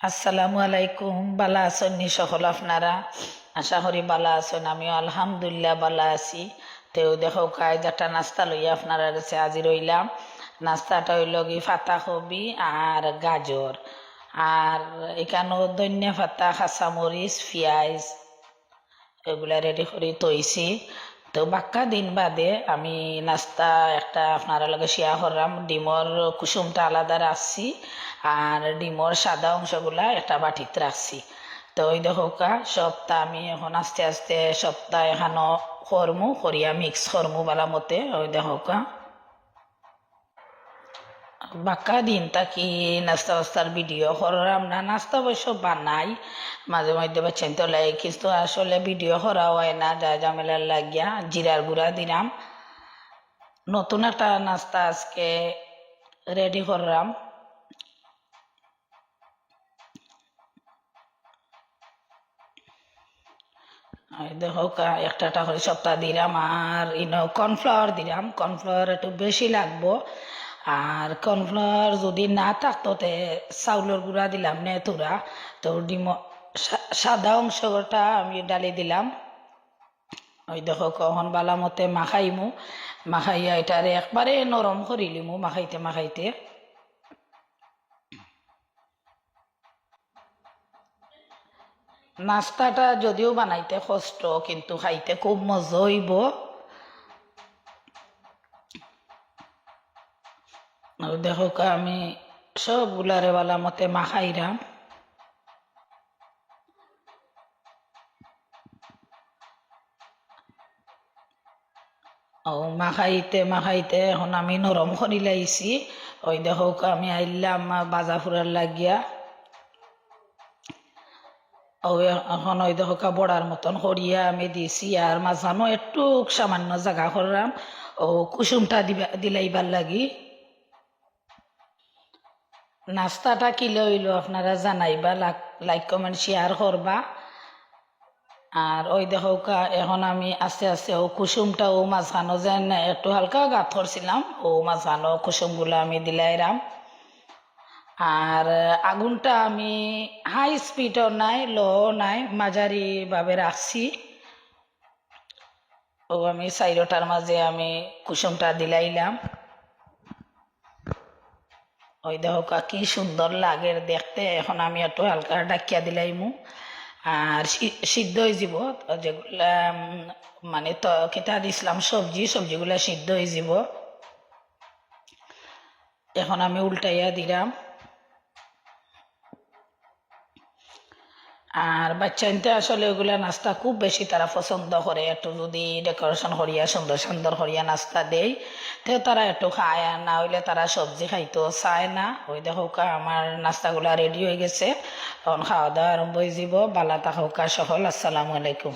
আসসালামু আলাইকুম। বালা আছেন নি সকল আপনারা? আশা করি বালা আছেন। আমিও আলহামদুলিল্লাহ বালা আছি। তেও দেখো কাজ একটা নাস্তা লইয়া আপনারা কাছে আজি রইলাম। নাস্তাটা হইল কি ফাতা কবি আর গাজর, আর এখানেও ধনিয়া পাতা, কাঁচামরিচ, পেঁয়াজ এগুলা রেডি করে তৈছি। তো বাক্কা দিন বাদে আমি নাস্তা একটা আপনারা লগে শেয়ার করলাম। ডিমর কুসুমটা আলাদা রাখছি আর ডিমর সাদা অংশগুলা একটা বাটিতে রাখছি। তো ওই দেখোকা সবটা আমি এখন আস্তে আস্তে সবটা এখানো করমু করিয়া মিক্স করমু বালা মতে। ওই দেখোকা বাক্কা দিন তাকি নাস্তা বাস্তার ভিডিও করলাম না। নাস্তা অবশ্য বানাই মাঝে মধ্যে বাচ্চান তো লাগে, কিন্তু আসলে ভিডিও করা হয় না যা ঝামেলার লাগিয়া। জিরার গুঁড়া দিলাম। নতুন একটা নাস্তা আজকে রেডি করলাম। দেখো একটা করে সপ্তাহ দিলাম, আর কর্নফ্লাওয়ার দিলাম। কর্নফ্লাওয়ার একটু বেশি লাগবো, আর কর্নফ্লাওয়ার যদি না থাকতো তে চাউলের গুঁড়া দিলাম নে তোরা। তো ডিম সাদা অংশটা আমি ডালি দিলাম। ওই দেখো কখন বালা মতে মাখাইমু, মাখাইয়া এটারে একবারে নরম করিলিমু মাখাইতে মাখাইতে। নাস্তাটা যদিও বানাইতে কষ্ট, কিন্তু খাইতে খুব মজা হইব। দেখো আমি সবগুলারে বালা মতে মাখাইরাম। ও মাখাইতে মাখাইতে এখন আমি নরম করি লাইছি। ওই দেখো আমি আইলাম বাজা ফুরার লাগিয়া। ও এখন ওই দেখো বড়ার মতন করিয়া আমি দিছি, আর মাঝানো একটু সামান্য জায়গা করলাম ও কুসুমটা দিলাইবার লাগি। নাস্তাটা কিলো হইলো আপনারা জানাইবা, লাইক কমেন্ট শেয়ার করবা। আর ওই দেখো এখন আমি আস্তে আস্তে ও কুসুমটা ও মাঝখানো যেন একটু হালকা গাত করছিলাম, ও মাঝখানো কুসুমগুলো আমি দিলাইরাম। আর আগুনটা আমি হাই স্পিডও নাই লো নাই, মাঝারি ভাবে রাখছি। ও আমি সাইডটার মাঝে আমি কুসুমটা দিলাইলাম। ওই দেখো কি সুন্দর লাগে দেখতে। এখন আমি একটু হালকা ডাকিয়া দিলাইমু, আর সিদ্ধ হয়ে যাব যেগুলা মানে তো কিতা দিছিলাম সবজিগুলা সিদ্ধ হয়ে যাব। এখন আমি উল্টাইয়া দিলাম। আর বাচ্চাইনতে আসলে ওগুলা নাস্তা খুব বেশি তারা পছন্দ করে। একটু যদি ডেকোরেশন করিয়া সুন্দর সুন্দর করিয়া নাস্তা দেই তো তারা একটু খায়, আর না হইলে তারা সবজি খাইতেও চায় না। ওই দেখো আমার নাস্তাগুলা রেডি হয়ে গেছে। তখন খাওয়া দাওয়া আরম্ভ হয়ে যাব। বালা থাকুকা সকল। আসসালামু আলাইকুম।